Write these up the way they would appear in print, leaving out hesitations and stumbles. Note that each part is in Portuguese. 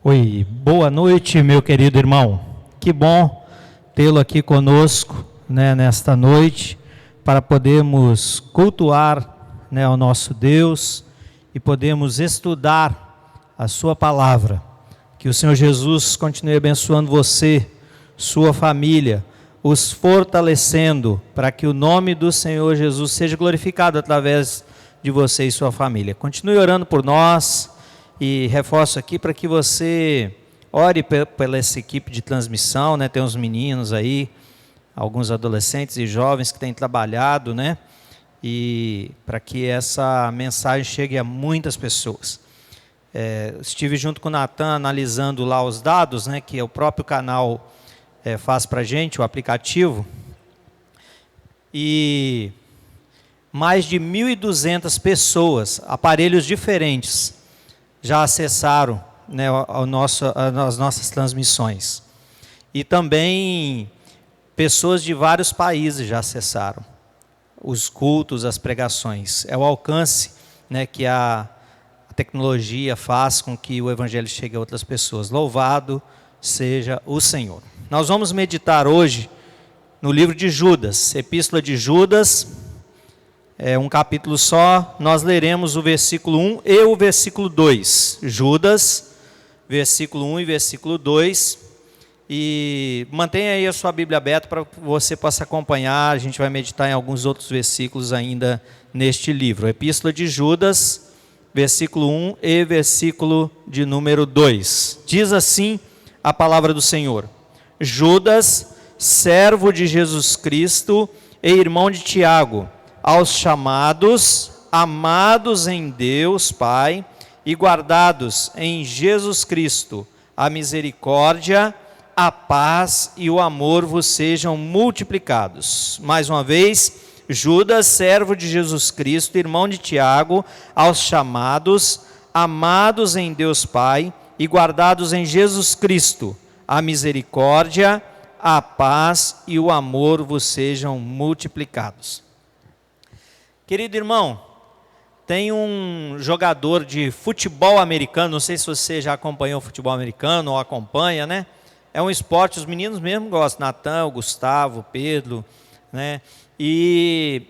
Oi, boa noite, meu querido irmão. Que bom tê-lo aqui conosco, nesta noite, para podermos cultuar, o nosso Deus e podermos estudar a sua palavra. Que o Senhor Jesus continue abençoando você, sua família, os fortalecendo para que o nome do Senhor Jesus seja glorificado através de você e sua família. Continue orando por nós. E reforço aqui para que você ore pela essa equipe de transmissão, Tem uns meninos aí, alguns adolescentes e jovens que têm trabalhado, E para que essa mensagem chegue a muitas pessoas. Estive junto com o Natan analisando lá os dados, que o próprio canal faz para a gente, o aplicativo. E mais de 1.200 pessoas, aparelhos diferentes, já acessaram as nossas transmissões. E também pessoas de vários países já acessaram os cultos, as pregações. É o alcance que a tecnologia faz com que o evangelho chegue a outras pessoas. Louvado seja o Senhor. Nós vamos meditar hoje no livro de Judas, Epístola de Judas. É um capítulo só, nós leremos o versículo 1 e o versículo 2. Judas, versículo 1 e versículo 2. E mantenha aí a sua Bíblia aberta para que você possa acompanhar. A gente vai meditar em alguns outros versículos ainda neste livro. Epístola de Judas, versículo 1 e versículo de número 2. Diz assim a palavra do Senhor: Judas, servo de Jesus Cristo e irmão de Tiago, aos chamados, amados em Deus Pai e guardados em Jesus Cristo, a misericórdia, a paz e o amor vos sejam multiplicados. Mais uma vez, Judas, servo de Jesus Cristo, irmão de Tiago, aos chamados, amados em Deus Pai e guardados em Jesus Cristo, a misericórdia, a paz e o amor vos sejam multiplicados. Querido irmão, tem um jogador de futebol americano, não sei se você já acompanhou o futebol americano ou acompanha, É um esporte, os meninos mesmo gostam, Natan, o Gustavo, o Pedro, E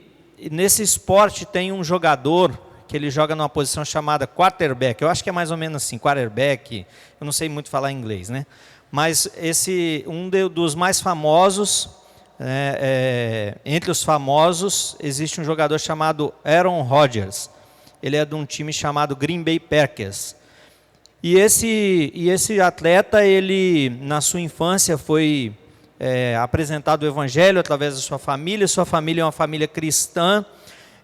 nesse esporte tem um jogador que ele joga numa posição chamada quarterback, eu acho que é mais ou menos assim, quarterback, eu não sei muito falar inglês, Mas dos mais famosos, entre os famosos, existe um jogador chamado Aaron Rodgers. Ele é de um time chamado Green Bay Packers. E esse atleta, ele na sua infância foi apresentado o evangelho através da sua família. Sua família é uma família cristã.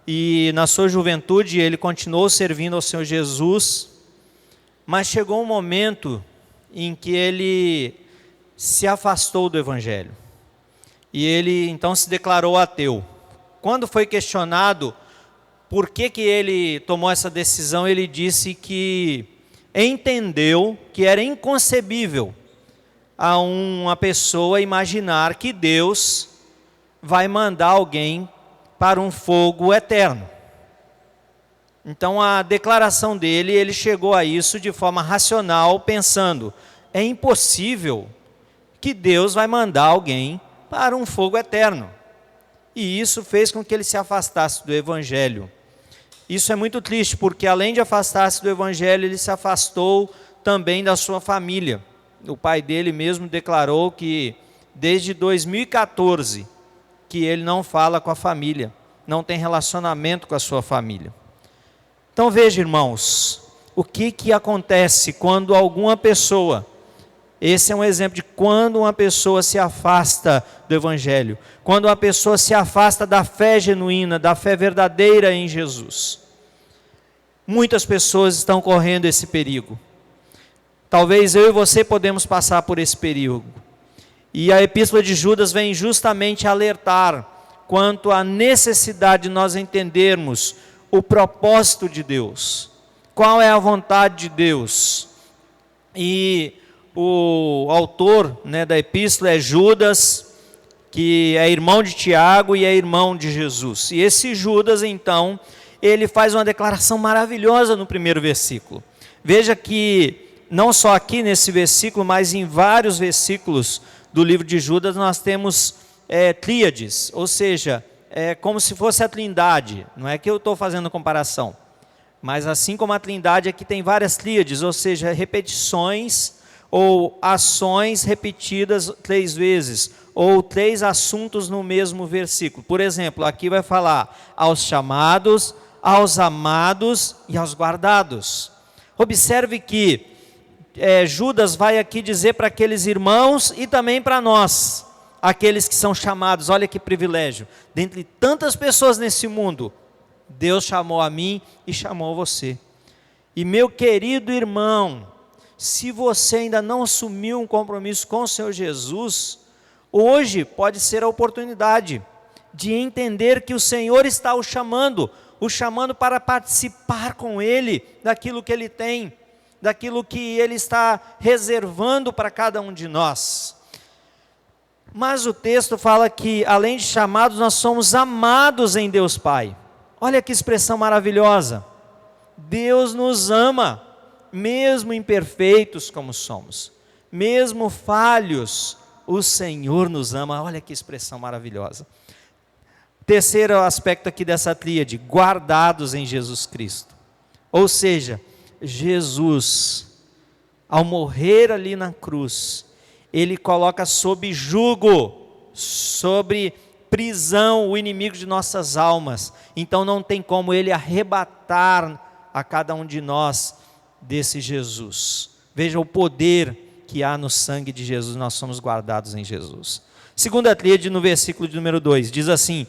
E na sua juventude ele continuou servindo ao Senhor Jesus. Mas chegou um momento em que ele se afastou do evangelho. E ele então se declarou ateu. Quando foi questionado por que ele tomou essa decisão, ele disse que entendeu que era inconcebível a uma pessoa imaginar que Deus vai mandar alguém para um fogo eterno. Então a declaração dele, ele chegou a isso de forma racional, pensando: é impossível que Deus vai mandar alguém para um fogo eterno. E isso fez com que ele se afastasse do evangelho. Isso é muito triste, porque além de afastar-se do evangelho, ele se afastou também da sua família. O pai dele mesmo declarou que desde 2014 que ele não fala com a família, não tem relacionamento com a sua família. Então veja, irmãos, o que acontece quando alguma pessoa, esse é um exemplo de quando uma pessoa se afasta do evangelho, quando uma pessoa se afasta da fé genuína, da fé verdadeira em Jesus. Muitas pessoas estão correndo esse perigo. Talvez eu e você podemos passar por esse perigo. E a Epístola de Judas vem justamente alertar quanto à necessidade de nós entendermos o propósito de Deus. Qual é a vontade de Deus? E o autor da epístola é Judas, que é irmão de Tiago e é irmão de Jesus. E esse Judas, então, ele faz uma declaração maravilhosa no primeiro versículo. Veja que não só aqui nesse versículo, mas em vários versículos do livro de Judas nós temos tríades, ou seja, como se fosse a Trindade. Não é que eu estou fazendo comparação, mas assim como a Trindade aqui tem várias tríades, ou seja, repetições ou ações repetidas 3 vezes, ou 3 assuntos no mesmo versículo. Por exemplo, aqui vai falar aos chamados, aos amados e aos guardados. Observe que Judas vai aqui dizer para aqueles irmãos e também para nós, aqueles que são chamados. Olha que privilégio, dentre tantas pessoas nesse mundo, Deus chamou a mim e chamou você. E meu querido irmão, se você ainda não assumiu um compromisso com o Senhor Jesus, hoje pode ser a oportunidade de entender que o Senhor está o chamando para participar com Ele daquilo que Ele tem, daquilo que Ele está reservando para cada um de nós. Mas o texto fala que, além de chamados, nós somos amados em Deus Pai. Olha que expressão maravilhosa. Deus nos ama, mesmo imperfeitos como somos, mesmo falhos, o Senhor nos ama. Olha que expressão maravilhosa. Terceiro aspecto aqui dessa tríade, guardados em Jesus Cristo. Ou seja, Jesus, ao morrer ali na cruz, Ele coloca sob jugo, sobre prisão, o inimigo de nossas almas. Então não tem como Ele arrebatar a cada um de nós desse Jesus. Veja o poder que há no sangue de Jesus, nós somos guardados em Jesus. Segunda tríade, no versículo de número 2, diz assim: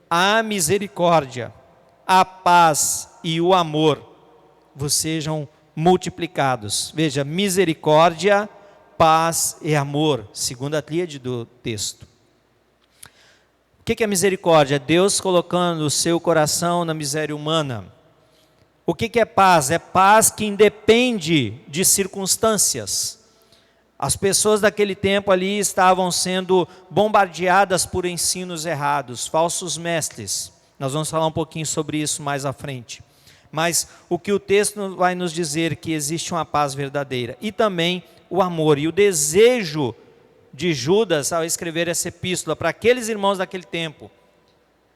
a misericórdia, a paz e o amor vos sejam multiplicados. Veja, misericórdia, paz e amor, segunda tríade do texto. O que é misericórdia? Deus colocando o seu coração na miséria humana. O que é paz? É paz que independe de circunstâncias. As pessoas daquele tempo ali estavam sendo bombardeadas por ensinos errados, falsos mestres. Nós vamos falar um pouquinho sobre isso mais à frente. Mas o que o texto vai nos dizer que existe uma paz verdadeira. E também o amor e o desejo de Judas ao escrever essa epístola para aqueles irmãos daquele tempo,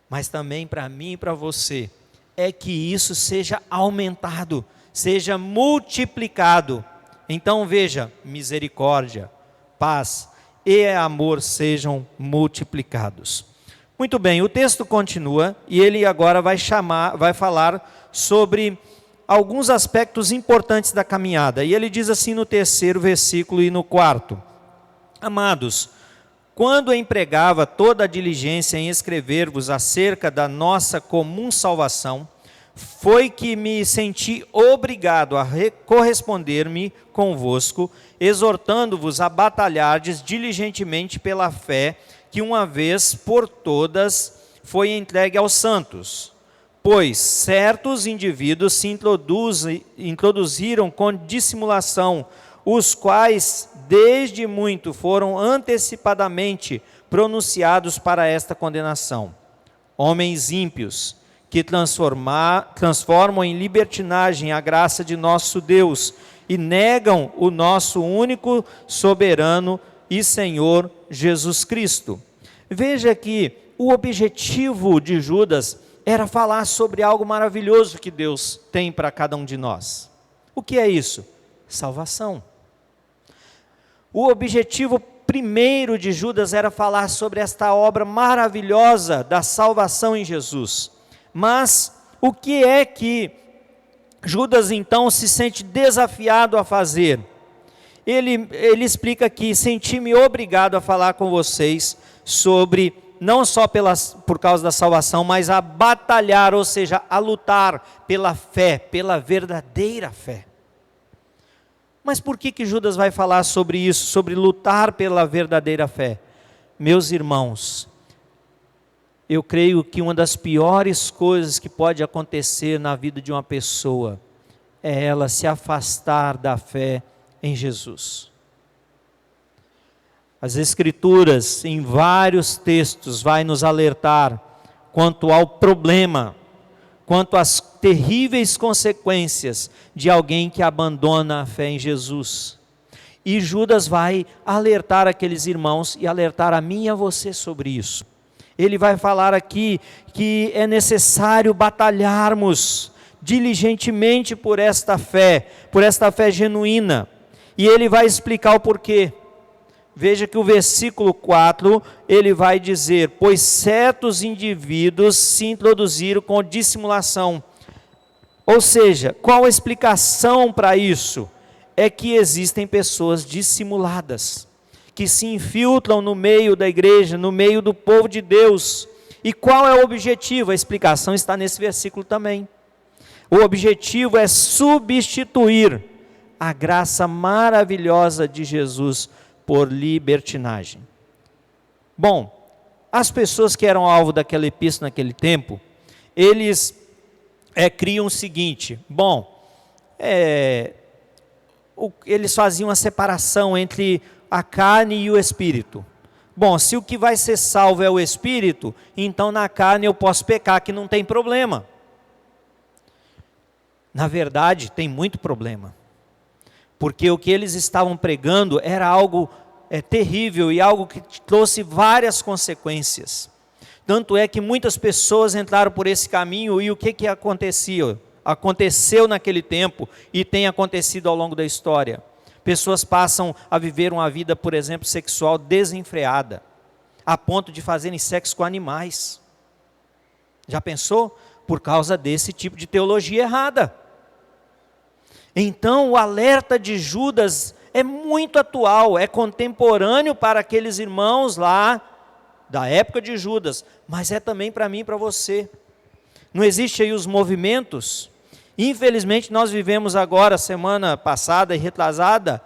mas também para mim e para você, é que isso seja aumentado, seja multiplicado. Então veja, misericórdia, paz e amor sejam multiplicados. Muito bem, o texto continua e ele agora vai falar sobre alguns aspectos importantes da caminhada. E ele diz assim no 3º versículo e no 4º: amados, quando empregava toda a diligência em escrever-vos acerca da nossa comum salvação, foi que me senti obrigado a corresponder-me convosco, exortando-vos a batalhardes diligentemente pela fé que uma vez por todas foi entregue aos santos. Pois certos indivíduos se introduziram com dissimulação, os quais desde muito foram antecipadamente pronunciados para esta condenação. Homens ímpios, que transformam em libertinagem a graça de nosso Deus e negam o nosso único soberano e Senhor Jesus Cristo. Veja que o objetivo de Judas era falar sobre algo maravilhoso que Deus tem para cada um de nós. O que é isso? Salvação. O objetivo primeiro de Judas era falar sobre esta obra maravilhosa da salvação em Jesus. Mas o que é que Judas então se sente desafiado a fazer? Ele explica aqui: senti-me obrigado a falar com vocês sobre, não só por causa da salvação, mas a batalhar, ou seja, a lutar pela fé, pela verdadeira fé. Mas por que Judas vai falar sobre isso, sobre lutar pela verdadeira fé? Meus irmãos, eu creio que uma das piores coisas que pode acontecer na vida de uma pessoa é ela se afastar da fé em Jesus. As Escrituras, em vários textos, vai nos alertar quanto ao problema, quanto às terríveis consequências de alguém que abandona a fé em Jesus. E Judas vai alertar aqueles irmãos e alertar a mim e a você sobre isso. Ele vai falar aqui que é necessário batalharmos diligentemente por esta fé genuína. E ele vai explicar o porquê. Veja que o versículo 4, ele vai dizer: pois certos indivíduos se introduziram com dissimulação. Ou seja, qual a explicação para isso? É que existem pessoas dissimuladas, que se infiltram no meio da igreja, no meio do povo de Deus. E qual é o objetivo? A explicação está nesse versículo também. O objetivo é substituir a graça maravilhosa de Jesus por libertinagem. Bom, as pessoas que eram alvo daquela epístola naquele tempo, eles criam o seguinte: eles faziam a separação entre a carne e o espírito. Bom, se o que vai ser salvo é o espírito, então na carne eu posso pecar, que não tem problema. Na verdade, tem muito problema. Porque o que eles estavam pregando era algo terrível e algo que trouxe várias consequências. Tanto é que muitas pessoas entraram por esse caminho, e o que aconteceu naquele tempo e tem acontecido ao longo da história. Pessoas passam a viver uma vida, por exemplo, sexual desenfreada, a ponto de fazerem sexo com animais. Já pensou? Por causa desse tipo de teologia errada. Então o alerta de Judas é muito atual, é contemporâneo para aqueles irmãos lá da época de Judas, mas é também para mim e para você. Não existe aí os movimentos? Infelizmente nós vivemos agora, semana passada e retrasada,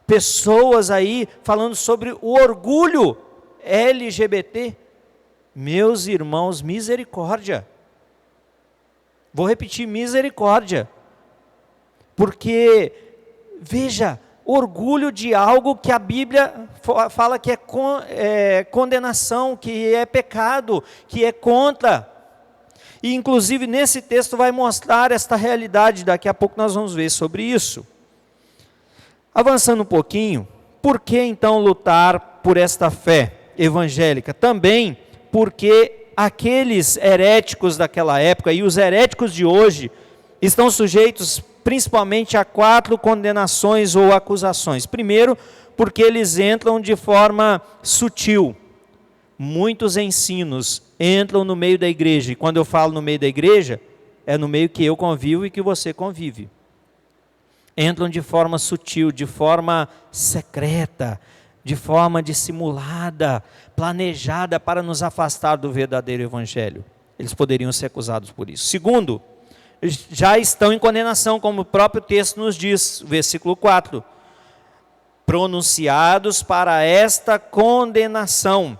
pessoas aí falando sobre o orgulho LGBT. Meus irmãos, misericórdia. Vou repetir, misericórdia. Porque, veja, orgulho de algo que a Bíblia fala que é condenação, que é pecado, que é contra. E inclusive nesse texto vai mostrar esta realidade, daqui a pouco nós vamos ver sobre isso. Avançando um pouquinho, por que então lutar por esta fé evangélica? Também porque aqueles heréticos daquela época e os heréticos de hoje estão sujeitos principalmente a 4 condenações ou acusações. Primeiro, porque eles entram de forma sutil. Muitos ensinos entram no meio da igreja, e quando eu falo no meio da igreja, é no meio que eu convivo e que você convive. Entram de forma sutil, de forma secreta, de forma dissimulada, planejada para nos afastar do verdadeiro evangelho. Eles poderiam ser acusados por isso. Segundo, já estão em condenação, como o próprio texto nos diz, versículo 4. Pronunciados para esta condenação.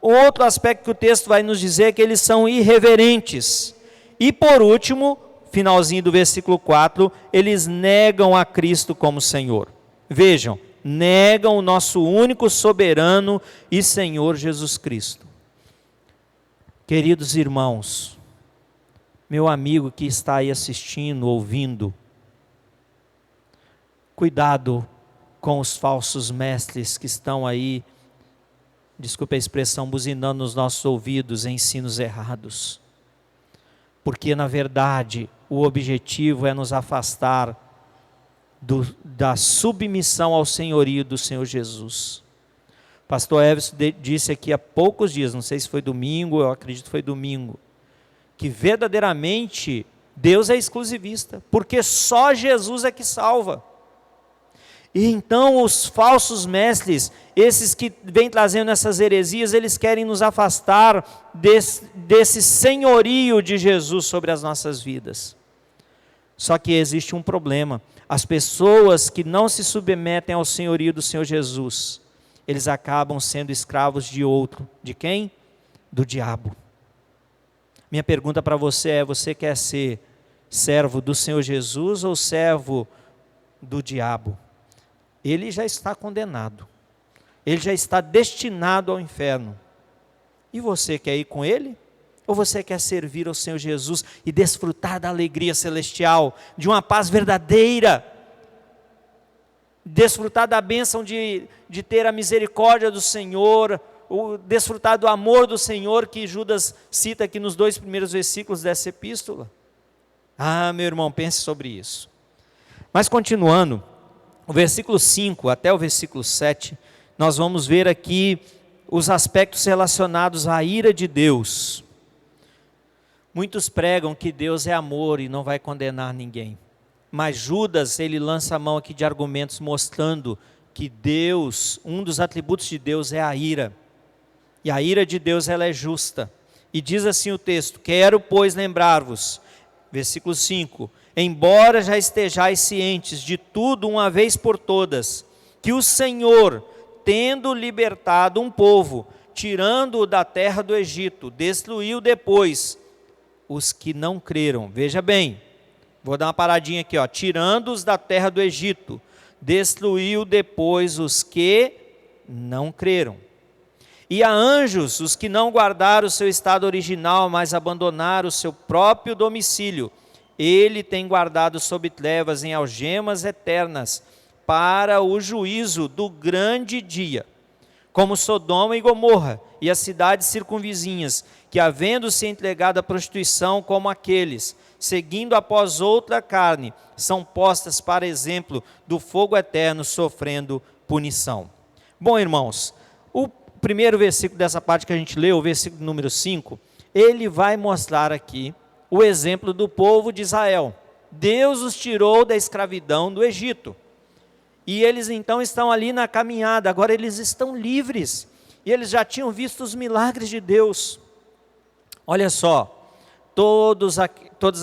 Outro aspecto que o texto vai nos dizer é que eles são irreverentes. E por último, finalzinho do versículo 4, eles negam a Cristo como Senhor. Vejam, negam o nosso único soberano e Senhor Jesus Cristo. Queridos irmãos, meu amigo que está aí assistindo, ouvindo, cuidado com os falsos mestres que estão aí, desculpe a expressão, buzinando nos nossos ouvidos ensinos errados. Porque na verdade o objetivo é nos afastar da submissão ao senhorio do Senhor Jesus. Pastor Everson disse aqui há poucos dias, não sei se foi domingo, eu acredito que foi domingo, que verdadeiramente Deus é exclusivista, porque só Jesus é que salva. E então os falsos mestres, esses que vêm trazendo essas heresias, eles querem nos afastar desse senhorio de Jesus sobre as nossas vidas. Só que existe um problema: as pessoas que não se submetem ao senhorio do Senhor Jesus, eles acabam sendo escravos de outro. De quem? Do diabo. Minha pergunta para você é: você quer ser servo do Senhor Jesus ou servo do diabo? Ele já está condenado. Ele já está destinado ao inferno. E você quer ir com ele? Ou você quer servir ao Senhor Jesus e desfrutar da alegria celestial, de uma paz verdadeira, desfrutar da bênção de ter a misericórdia do Senhor, desfrutar do amor do Senhor que Judas cita aqui nos 2 primeiros versículos dessa epístola? Ah, meu irmão, pense sobre isso. Mas continuando, o versículo 5 até o versículo 7, nós vamos ver aqui os aspectos relacionados à ira de Deus. Muitos pregam que Deus é amor e não vai condenar ninguém. Mas Judas, ele lança a mão aqui de argumentos mostrando que Deus, um dos atributos de Deus é a ira. E a ira de Deus, ela é justa. E diz assim o texto: quero, pois, lembrar-vos, versículo 5, embora já estejais cientes de tudo uma vez por todas, que o Senhor, tendo libertado um povo, tirando-o da terra do Egito, destruiu depois os que não creram. Veja bem, vou dar uma paradinha aqui, tirando-os da terra do Egito, destruiu depois os que não creram. E a anjos, os que não guardaram o seu estado original, mas abandonaram o seu próprio domicílio, ele tem guardado sob trevas em algemas eternas, para o juízo do grande dia, como Sodoma e Gomorra, e as cidades circunvizinhas, que havendo-se entregado à prostituição como aqueles, seguindo após outra carne, são postas para exemplo do fogo eterno, sofrendo punição. Bom, irmãos, o primeiro versículo dessa parte que a gente leu, o versículo número 5, ele vai mostrar aqui o exemplo do povo de Israel. Deus os tirou da escravidão do Egito, e eles então estão ali na caminhada, agora eles estão livres, e eles já tinham visto os milagres de Deus. Olha só, todas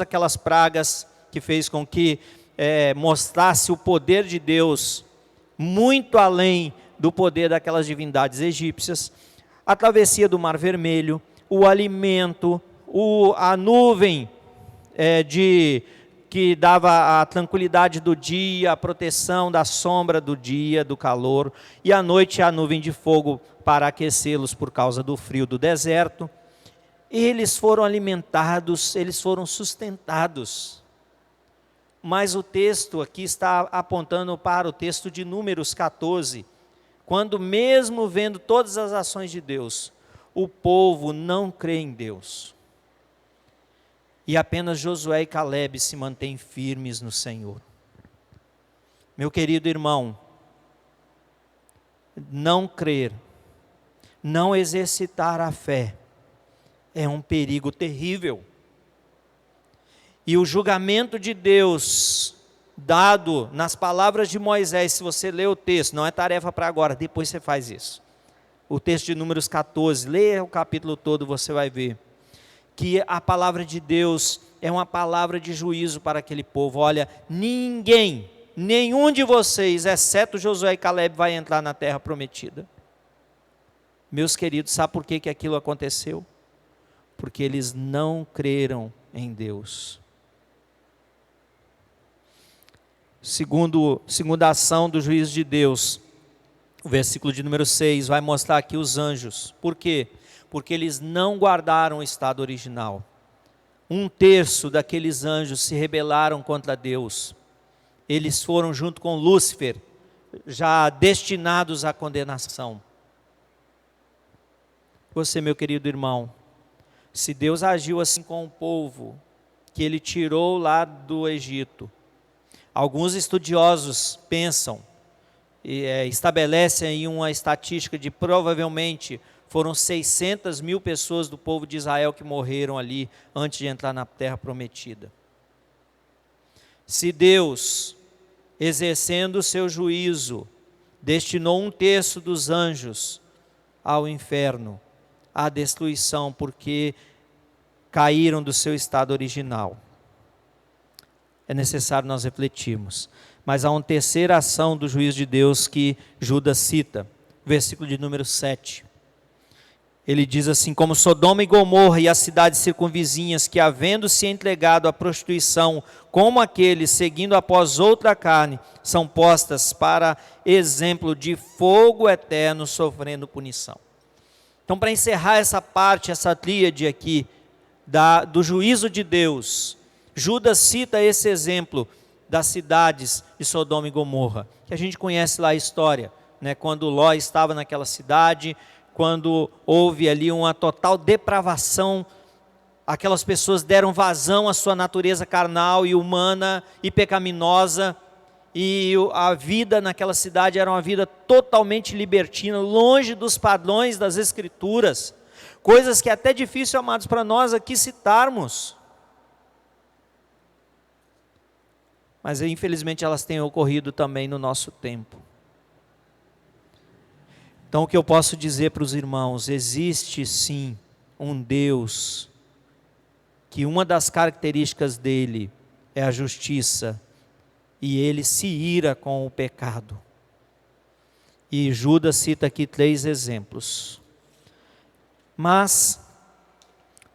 aquelas pragas que fez com que mostrasse o poder de Deus, muito além do poder daquelas divindades egípcias, a travessia do Mar Vermelho, o alimento, a nuvem que dava a tranquilidade do dia, a proteção da sombra do dia, do calor, e à noite a nuvem de fogo para aquecê-los por causa do frio do deserto. Eles foram alimentados, eles foram sustentados. Mas o texto aqui está apontando para o texto de Números 14, quando mesmo vendo todas as ações de Deus, o povo não crê em Deus. E apenas Josué e Calebe se mantêm firmes no Senhor. Meu querido irmão, não crer, não exercitar a fé, é um perigo terrível. E o julgamento de Deus, dado nas palavras de Moisés, se você ler o texto, não é tarefa para agora, depois você faz isso. O texto de Números 14, leia o capítulo todo, você vai ver que a palavra de Deus é uma palavra de juízo para aquele povo. Olha, nenhum de vocês, exceto Josué e Calebe, vai entrar na terra prometida. Meus queridos, sabe por que aquilo aconteceu? Porque eles não creram em Deus. Segunda ação do juízo de Deus, o versículo de número 6 vai mostrar aqui os anjos. Por quê? Porque eles não guardaram o estado original. 1/3 daqueles anjos se rebelaram contra Deus. Eles foram junto com Lúcifer, já destinados à condenação. Você, meu querido irmão, se Deus agiu assim com o povo, que Ele tirou lá do Egito, alguns estudiosos pensam, estabelecem aí uma estatística de provavelmente foram 600 mil pessoas do povo de Israel que morreram ali antes de entrar na terra prometida. Se Deus, exercendo o seu juízo, destinou 1/3 dos anjos ao inferno, à destruição, porque caíram do seu estado original, é necessário nós refletirmos. Mas há uma terceira ação do juízo de Deus que Judas cita, versículo de número 7. Ele diz assim: como Sodoma e Gomorra e as cidades circunvizinhas, que havendo se entregado à prostituição, como aqueles seguindo após outra carne, são postas para exemplo de fogo eterno, sofrendo punição. Então, para encerrar essa parte, essa tríade aqui, do juízo de Deus. Judas cita esse exemplo das cidades de Sodoma e Gomorra, que a gente conhece lá a história, né? Quando Ló estava naquela cidade, quando houve ali uma total depravação, aquelas pessoas deram vazão à sua natureza carnal e humana e pecaminosa, e a vida naquela cidade era uma vida totalmente libertina, longe dos padrões das Escrituras, coisas que é até difícil, amados, para nós aqui citarmos. Mas infelizmente elas têm ocorrido também no nosso tempo. Então o que eu posso dizer para os irmãos, existe sim um Deus, que uma das características dele é a justiça, e ele se ira com o pecado. E Judas cita aqui 3 exemplos. Mas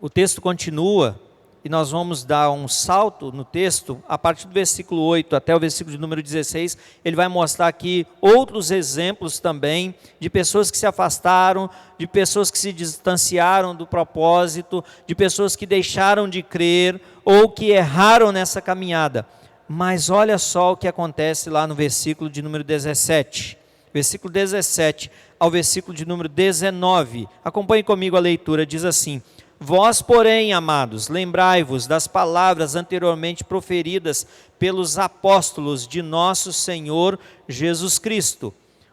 o texto continua, e nós vamos dar um salto no texto, a partir do versículo 8 até o versículo de número 16, ele vai mostrar aqui outros exemplos também, de pessoas que se afastaram, de pessoas que se distanciaram do propósito, de pessoas que deixaram de crer, ou que erraram nessa caminhada. Mas olha só o que acontece lá no versículo de número 17, versículo 17 ao versículo de número 19, acompanhe comigo a leitura, diz assim: vós, porém, amados, lembrai-vos das palavras anteriormente proferidas pelos apóstolos de nosso Senhor Jesus Cristo,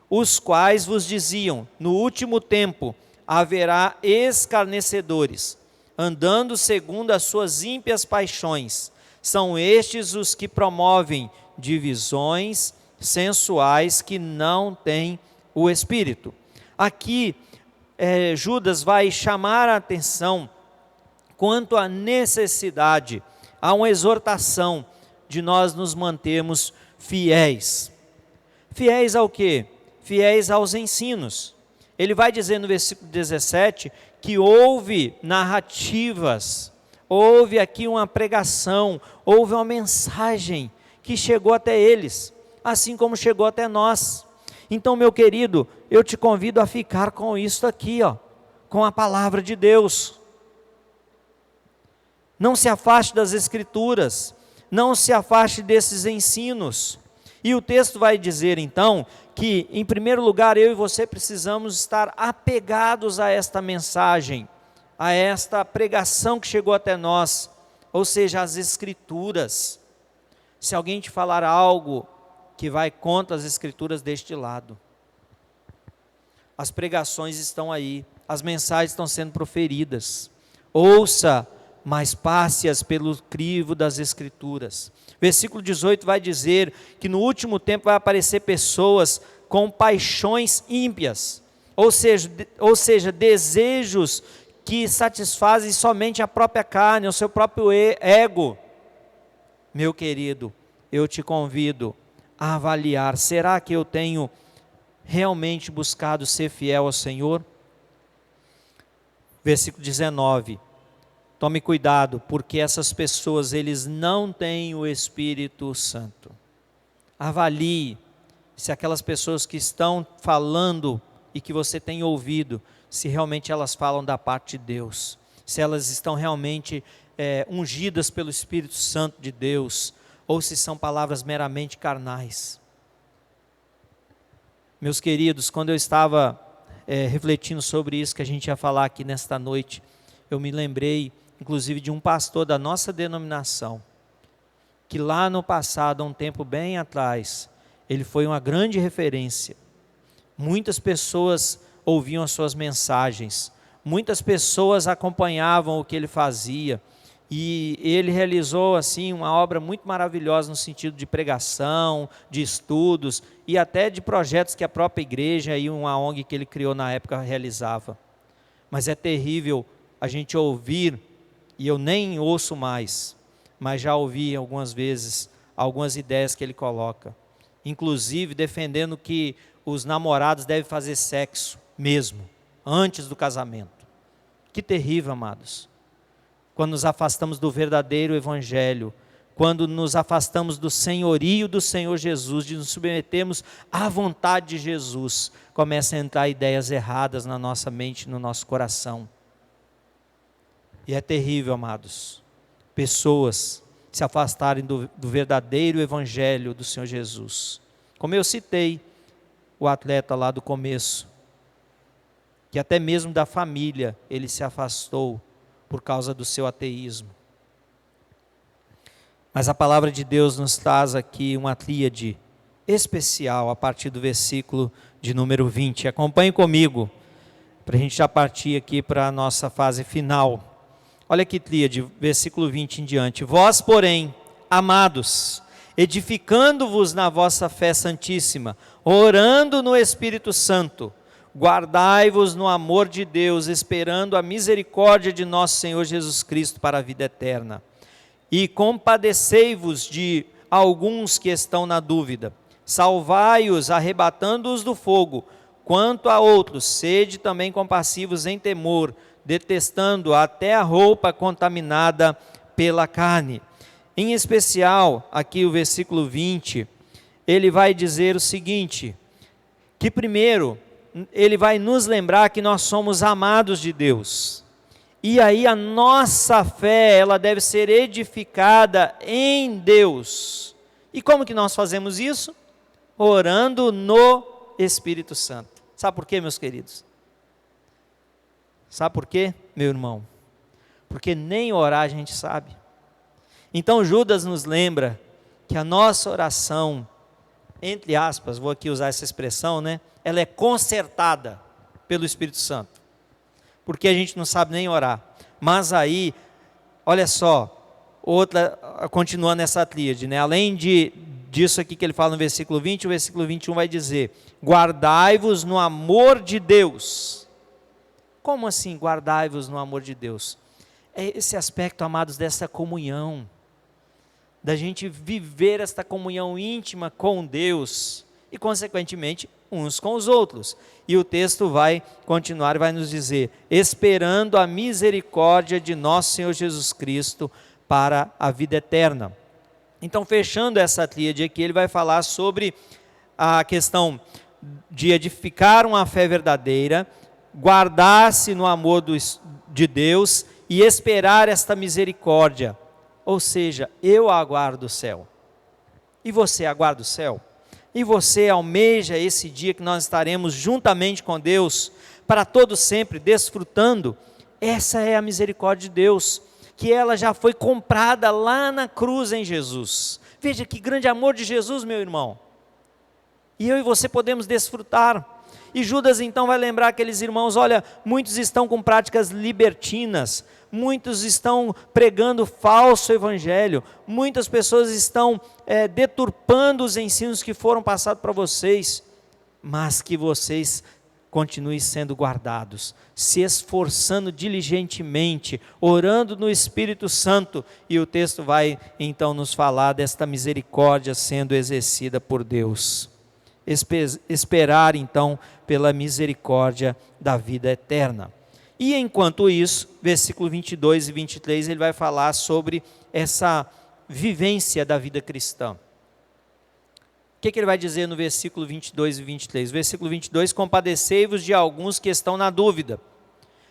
os quais vos diziam: no último tempo haverá escarnecedores, andando segundo as suas ímpias paixões. São estes os que promovem divisões sensuais que não têm o Espírito. Aqui, Judas vai chamar a atenção quanto à necessidade, há uma exortação de nós nos mantermos fiéis. Fiéis ao quê? Fiéis aos ensinos. Ele vai dizer no versículo 17 que houve narrativas, houve aqui uma pregação, houve uma mensagem que chegou até eles, assim como chegou até nós. Então, meu querido, eu te convido a ficar com isso aqui, com a palavra de Deus. Não se afaste das Escrituras, não se afaste desses ensinos. E o texto vai dizer então que, em primeiro lugar, eu e você precisamos estar apegados a esta mensagem, a esta pregação que chegou até nós, ou seja, as Escrituras. Se alguém te falar algo que vai contra as Escrituras, deixe de lado. As pregações estão aí, as mensagens estão sendo proferidas. Ouça, mas passe-as pelo crivo das Escrituras. Versículo 18 vai dizer que no último tempo vai aparecer pessoas com paixões ímpias, ou seja, desejos que satisfazem somente a própria carne, o seu próprio ego. Meu querido, eu te convido a avaliar, será que eu tenho realmente buscado ser fiel ao Senhor? Versículo 19, tome cuidado, porque essas pessoas, eles não têm o Espírito Santo. Avalie se aquelas pessoas que estão falando e que você tem ouvido, se realmente elas falam da parte de Deus, se elas estão realmente ungidas pelo Espírito Santo de Deus, ou se são palavras meramente carnais. Meus queridos, quando eu estava refletindo sobre isso que a gente ia falar aqui nesta noite, eu me lembrei, inclusive, de um pastor da nossa denominação, que lá no passado, há um tempo bem atrás, ele foi uma grande referência. Muitas pessoas ouviam as suas mensagens, muitas pessoas acompanhavam o que ele fazia, e ele realizou assim uma obra muito maravilhosa no sentido de pregação, de estudos e até de projetos que a própria igreja e uma ONG que ele criou na época realizava. Mas é terrível a gente ouvir, e eu nem ouço mais, mas já ouvi algumas vezes algumas ideias que ele coloca, inclusive defendendo que os namorados devem fazer sexo mesmo, antes do casamento. Que terrível, amados. Quando nos afastamos do verdadeiro evangelho, quando nos afastamos do senhorio do Senhor Jesus, de nos submetermos à vontade de Jesus, começam a entrar ideias erradas na nossa mente, no nosso coração. E é terrível, amados, pessoas se afastarem do verdadeiro evangelho do Senhor Jesus. Como eu citei o atleta lá do começo, que até mesmo da família ele se afastou por causa do seu ateísmo. Mas a palavra de Deus nos traz aqui uma tríade especial a partir do versículo de número 20. Acompanhe comigo, para a gente já partir aqui para a nossa fase final. Olha que tríade, versículo 20 em diante. Vós, porém, amados, edificando-vos na vossa fé santíssima, orando no Espírito Santo, guardai-vos no amor de Deus, esperando a misericórdia de nosso Senhor Jesus Cristo para a vida eterna. E compadecei-vos de alguns que estão na dúvida, salvai-os arrebatando-os do fogo. Quanto a outros, sede também compassivos em temor, detestando até a roupa contaminada pela carne. Em especial, aqui o versículo 20, ele vai dizer o seguinte, que primeiro, ele vai nos lembrar que nós somos amados de Deus. E aí a nossa fé, ela deve ser edificada em Deus. E como que nós fazemos isso? Orando no Espírito Santo. Sabe por quê, meus queridos? Sabe por quê, meu irmão? Porque nem orar a gente sabe. Então Judas nos lembra que a nossa oração, entre aspas, vou aqui usar essa expressão, né? Ela é consertada pelo Espírito Santo. Porque a gente não sabe nem orar. Mas aí, olha só, continuando essa tríade, né? Além disso aqui que ele fala no versículo 20, o versículo 21 vai dizer, guardai-vos no amor de Deus. Como assim, guardai-vos no amor de Deus? É esse aspecto, amados, dessa comunhão, da gente viver esta comunhão íntima com Deus, e consequentemente, uns com os outros. E o texto vai continuar e vai nos dizer, esperando a misericórdia de nosso Senhor Jesus Cristo para a vida eterna. Então, fechando essa tríade aqui, ele vai falar sobre a questão de edificar uma fé verdadeira, guardar-se no amor de Deus e esperar esta misericórdia. Ou seja, eu aguardo o céu. E você aguarda o céu? E você almeja esse dia que nós estaremos juntamente com Deus, para todo sempre, desfrutando? Essa é a misericórdia de Deus, que ela já foi comprada lá na cruz em Jesus. Veja que grande amor de Jesus, meu irmão. E eu e você podemos desfrutar. E Judas então vai lembrar aqueles irmãos, olha, muitos estão com práticas libertinas, muitos estão pregando falso evangelho, muitas pessoas estão deturpando os ensinos que foram passados para vocês, mas que vocês continuem sendo guardados, se esforçando diligentemente, orando no Espírito Santo, e o texto vai então nos falar desta misericórdia sendo exercida por Deus. Esperar então pela misericórdia da vida eterna. E enquanto isso, versículo 22 e 23, ele vai falar sobre essa vivência da vida cristã. O que ele vai dizer no versículo 22 e 23? Versículo 22, compadecei-vos de alguns que estão na dúvida.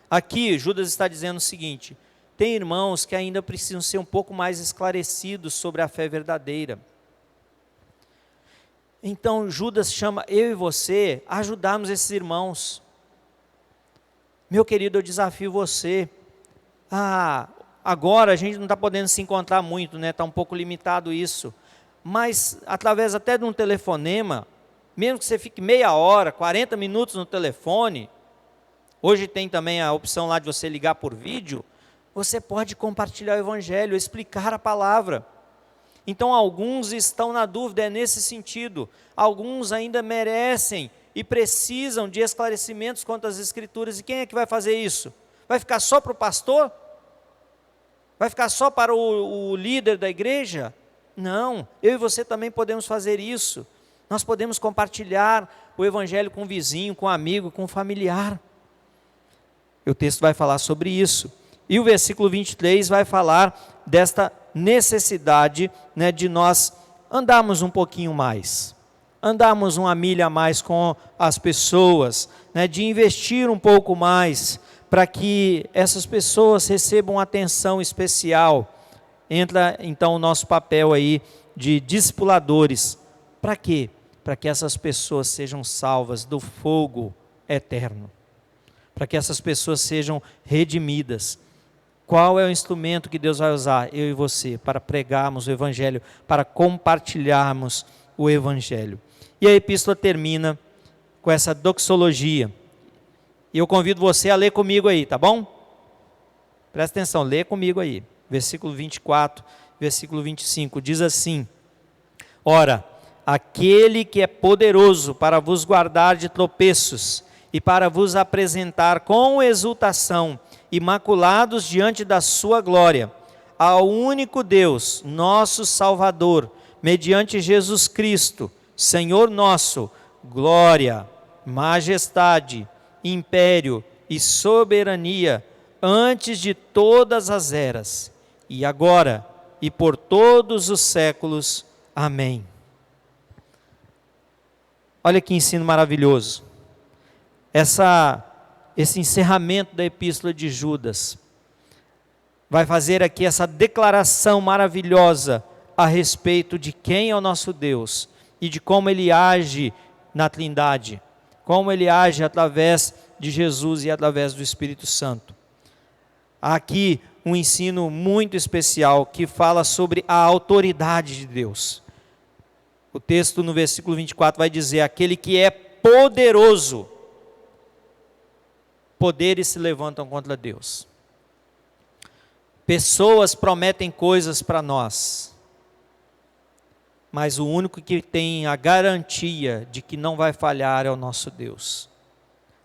Aqui Judas está dizendo o seguinte, tem irmãos que ainda precisam ser um pouco mais esclarecidos sobre a fé verdadeira. Então Judas chama eu e você a ajudarmos esses irmãos. Meu querido, eu desafio você. Agora a gente não está podendo se encontrar muito, né? Está um pouco limitado isso. Mas através até de um telefonema, mesmo que você fique meia hora, 40 minutos no telefone, hoje tem também a opção lá de você ligar por vídeo, você pode compartilhar o evangelho, explicar a palavra. Então alguns estão na dúvida, é nesse sentido. Alguns ainda merecem e precisam de esclarecimentos quanto às Escrituras. E quem é que vai fazer isso? Vai ficar só para o pastor? Vai ficar só para o líder da igreja? Não, eu e você também podemos fazer isso. Nós podemos compartilhar o evangelho com o vizinho, com o amigo, com o familiar. O texto vai falar sobre isso. E o versículo 23 vai falar desta necessidade, né, de nós andarmos um pouquinho mais, andarmos uma milha a mais com as pessoas, né, de investir um pouco mais, para que essas pessoas recebam atenção especial. Entra então o nosso papel aí de discipuladores. Para quê? Para que essas pessoas sejam salvas do fogo eterno. Para que essas pessoas sejam redimidas. Qual é o instrumento que Deus vai usar? Eu e você, para pregarmos o Evangelho, para compartilharmos o Evangelho. E a epístola termina com essa doxologia. E eu convido você a ler comigo aí, tá bom? Presta atenção, lê comigo aí. Versículo 24, versículo 25, diz assim: Ora, aquele que é poderoso para vos guardar de tropeços e para vos apresentar com exultação, imaculados diante da sua glória, ao único Deus, nosso Salvador, mediante Jesus Cristo, Senhor nosso, glória, majestade, império e soberania, antes de todas as eras, e agora e por todos os séculos. Amém. Olha que ensino maravilhoso. Esse encerramento da epístola de Judas vai fazer aqui essa declaração maravilhosa a respeito de quem é o nosso Deus e de como Ele age na Trindade, como Ele age através de Jesus e através do Espírito Santo. Há aqui um ensino muito especial que fala sobre a autoridade de Deus. O texto no versículo 24 vai dizer: aquele que é poderoso. Poderes se levantam contra Deus. Pessoas prometem coisas para nós, mas o único que tem a garantia de que não vai falhar é o nosso Deus.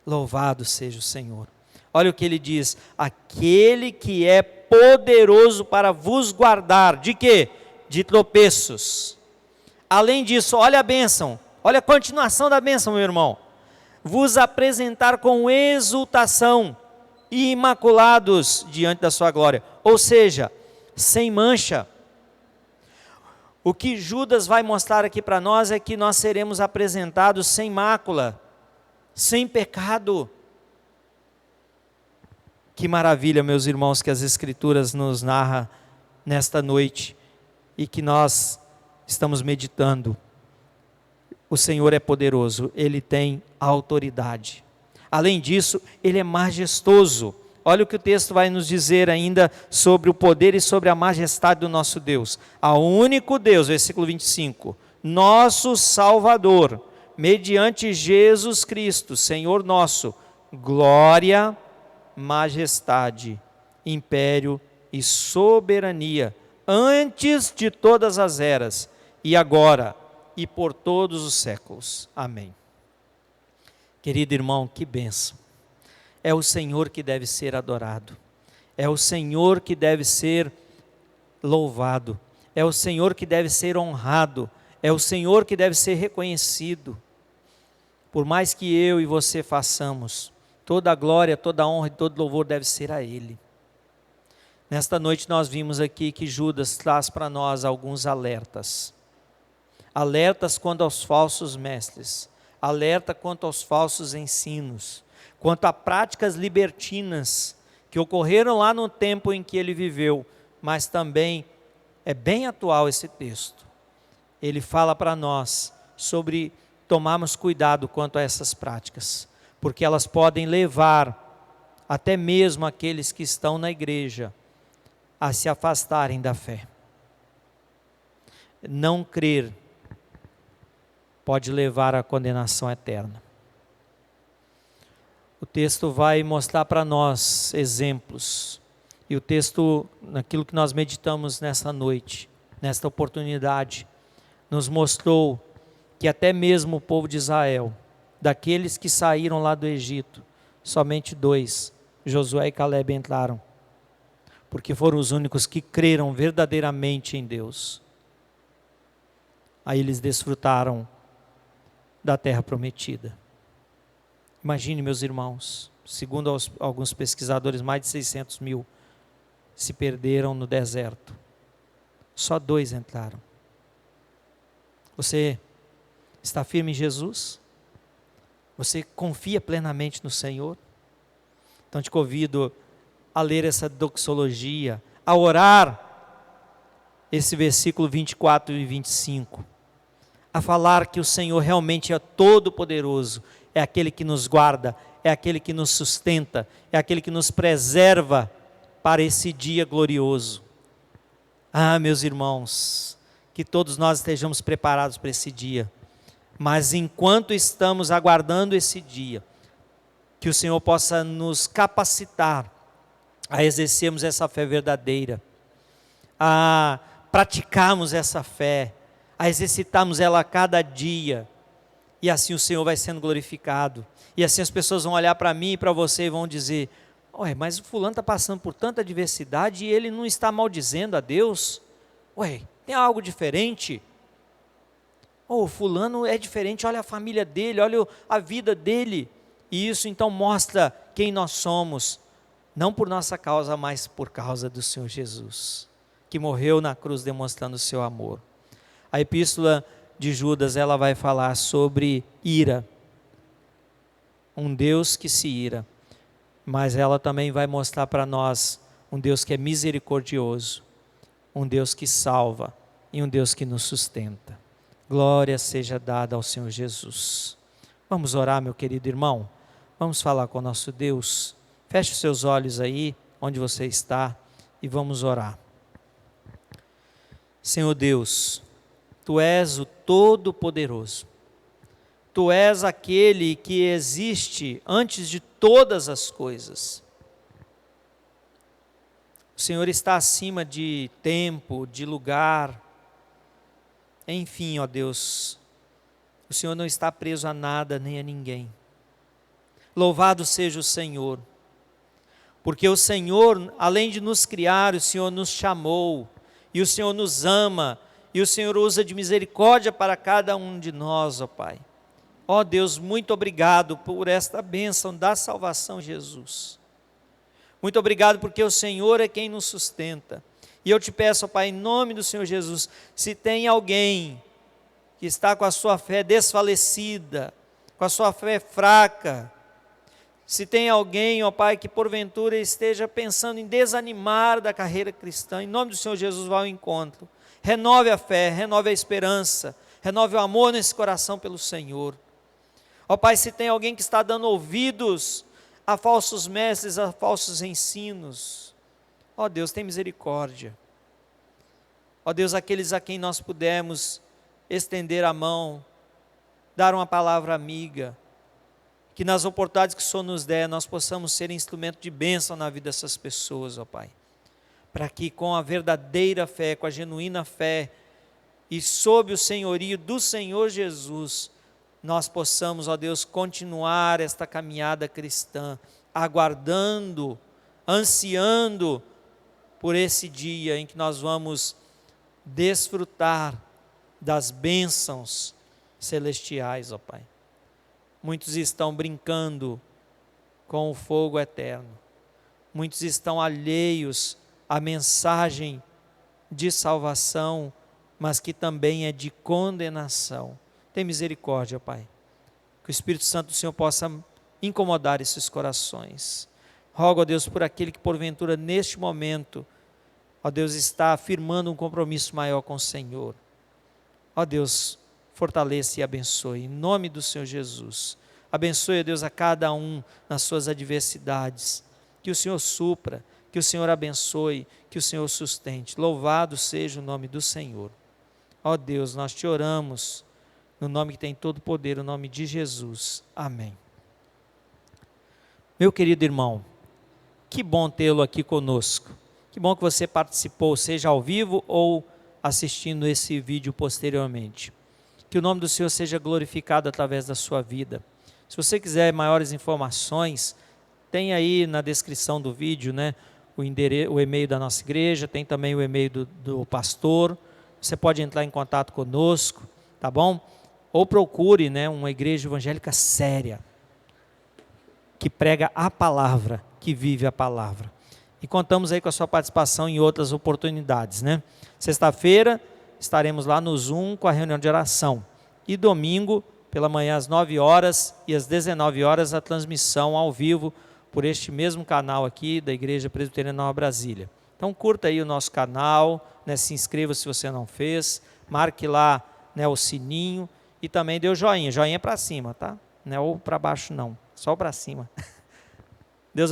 Louvado seja o Senhor. Olha o que ele diz: aquele que é poderoso para vos guardar, de quê? De tropeços. Além disso, olha a bênção, olha a continuação da bênção, meu irmão. Vos apresentar com exultação e imaculados diante da sua glória. Ou seja, sem mancha. O que Judas vai mostrar aqui para nós é que nós seremos apresentados sem mácula, sem pecado. Que maravilha, meus irmãos, que as Escrituras nos narram nesta noite e que nós estamos meditando. O Senhor é poderoso, Ele tem autoridade. Além disso, Ele é majestoso. Olha o que o texto vai nos dizer ainda sobre o poder e sobre a majestade do nosso Deus. Ao único Deus, versículo 25, nosso Salvador, mediante Jesus Cristo, Senhor nosso, glória, majestade, império e soberania, antes de todas as eras, e agora, e por todos os séculos. Amém. Querido irmão, que bênção. É o Senhor que deve ser adorado. É o Senhor que deve ser louvado. É o Senhor que deve ser honrado. É o Senhor que deve ser reconhecido. Por mais que eu e você façamos, toda a glória, toda a honra e todo louvor deve ser a Ele. Nesta noite nós vimos aqui que Judas traz para nós alguns alertas. Alertas quanto aos falsos mestres, alerta quanto aos falsos ensinos, quanto a práticas libertinas que ocorreram lá no tempo em que ele viveu, mas também é bem atual esse texto. Ele fala para nós sobre tomarmos cuidado quanto a essas práticas, porque elas podem levar até mesmo aqueles que estão na igreja a se afastarem da fé. Não crer pode levar à condenação eterna. O texto vai mostrar para nós exemplos, e o texto, naquilo que nós meditamos nessa noite, nesta oportunidade, nos mostrou que até mesmo o povo de Israel, daqueles que saíram lá do Egito, somente 2, Josué e Calebe, entraram, porque foram os únicos que creram verdadeiramente em Deus. Aí eles desfrutaram da terra prometida. Imagine, meus irmãos, segundo alguns pesquisadores, mais de 600 mil se perderam no deserto. Só 2 entraram. Você está firme em Jesus? Você confia plenamente no Senhor? Então te convido a ler essa doxologia, a orar esse versículo 24 e 25, a falar que o Senhor realmente é todo-poderoso, é aquele que nos guarda, é aquele que nos sustenta, é aquele que nos preserva para esse dia glorioso. Ah, meus irmãos, que todos nós estejamos preparados para esse dia, mas enquanto estamos aguardando esse dia, que o Senhor possa nos capacitar a exercermos essa fé verdadeira, a praticarmos essa fé, a exercitarmos ela a cada dia, e assim o Senhor vai sendo glorificado, e assim as pessoas vão olhar para mim e para você e vão dizer: ué, mas o fulano está passando por tanta adversidade e ele não está maldizendo a Deus? Ué, tem algo diferente? O fulano é diferente, olha a família dele, olha a vida dele, e isso então mostra quem nós somos, não por nossa causa, mas por causa do Senhor Jesus, que morreu na cruz demonstrando o seu amor. A epístola de Judas, ela vai falar sobre ira, um Deus que se ira, mas ela também vai mostrar para nós um Deus que é misericordioso, um Deus que salva e um Deus que nos sustenta. Glória seja dada ao Senhor Jesus. Vamos orar, meu querido irmão, vamos falar com o nosso Deus. Feche os seus olhos aí, onde você está, e vamos orar. Senhor Deus, Tu és o Todo-Poderoso, Tu és aquele que existe antes de todas as coisas. O Senhor está acima de tempo, de lugar, enfim, ó Deus, o Senhor não está preso a nada nem a ninguém. Louvado seja o Senhor, porque o Senhor, além de nos criar, o Senhor nos chamou, e o Senhor nos ama, e o Senhor usa de misericórdia para cada um de nós, ó Pai. Ó Deus, muito obrigado por esta bênção da salvação, Jesus. Muito obrigado porque o Senhor é quem nos sustenta. E eu te peço, ó Pai, em nome do Senhor Jesus, se tem alguém que está com a sua fé desfalecida, com a sua fé fraca, se tem alguém, ó Pai, que porventura esteja pensando em desanimar da carreira cristã, em nome do Senhor Jesus, vá ao encontro. Renove a fé, renove a esperança, renove o amor nesse coração pelo Senhor. Ó Pai, se tem alguém que está dando ouvidos a falsos mestres, a falsos ensinos, ó Deus, tem misericórdia. Ó Deus, aqueles a quem nós pudermos estender a mão, dar uma palavra amiga, que nas oportunidades que o Senhor nos der, nós possamos ser instrumento de bênção na vida dessas pessoas, ó Pai. Para que com a verdadeira fé, com a genuína fé, e sob o senhorio do Senhor Jesus, nós possamos, ó Deus, continuar esta caminhada cristã, aguardando, ansiando por esse dia em que nós vamos desfrutar das bênçãos celestiais, ó Pai. Muitos estão brincando com o fogo eterno, muitos estão alheios à mensagem de salvação, mas que também é de condenação. Tem misericórdia, Pai, que o Espírito Santo do Senhor possa incomodar esses corações. Rogo a Deus por aquele que porventura neste momento, ó Deus, está afirmando um compromisso maior com o Senhor. Ó Deus, fortaleça e abençoe, em nome do Senhor Jesus. Abençoe, ó Deus, a cada um nas suas adversidades, que o Senhor supra, que o Senhor abençoe, que o Senhor sustente. Louvado seja o nome do Senhor. Ó Deus, nós te oramos, no nome que tem todo poder, o nome de Jesus. Amém. Meu querido irmão, que bom tê-lo aqui conosco. Que bom que você participou, seja ao vivo ou assistindo esse vídeo posteriormente. Que o nome do Senhor seja glorificado através da sua vida. Se você quiser maiores informações, tem aí na descrição do vídeo, né, o e-mail da nossa igreja, tem também o e-mail do pastor. Você pode entrar em contato conosco, tá bom? Ou procure, né, uma igreja evangélica séria, que prega a palavra, que vive a palavra. E contamos aí com a sua participação em outras oportunidades, né? Sexta-feira estaremos lá no Zoom com a reunião de oração. E domingo, pela manhã às 9 horas e às 19 horas, a transmissão ao vivo por este mesmo canal aqui da Igreja Presbiteriana Nova Brasília. Então curta aí o nosso canal, né, se inscreva se você não fez, marque lá, né, o sininho e também dê o joinha para cima, tá? Não é ou para baixo não, só para cima. Deus abençoe.